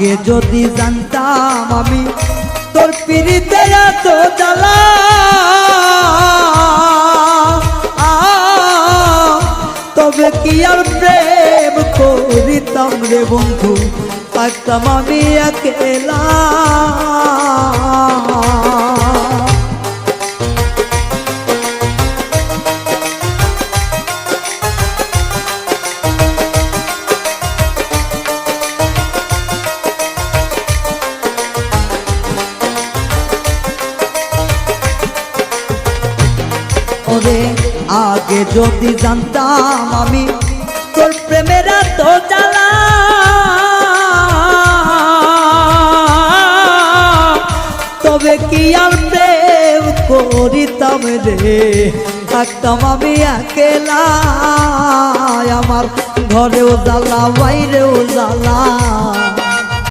আগে যদি জানতাম আমি তোর পিরিতে এত জ্বালা, তবে কি আর প্রেম করিতাম রে বন্ধু, থাকতাম আমি একলা। আগে যদি জানতাম আমি তোর প্রেমের এত জ্বালা, তবে কি আর প্রেম করিতাম রে, থাকতাম আমি একলা। আমার ঘরেও জ্বালা বাইরেও জ্বালা।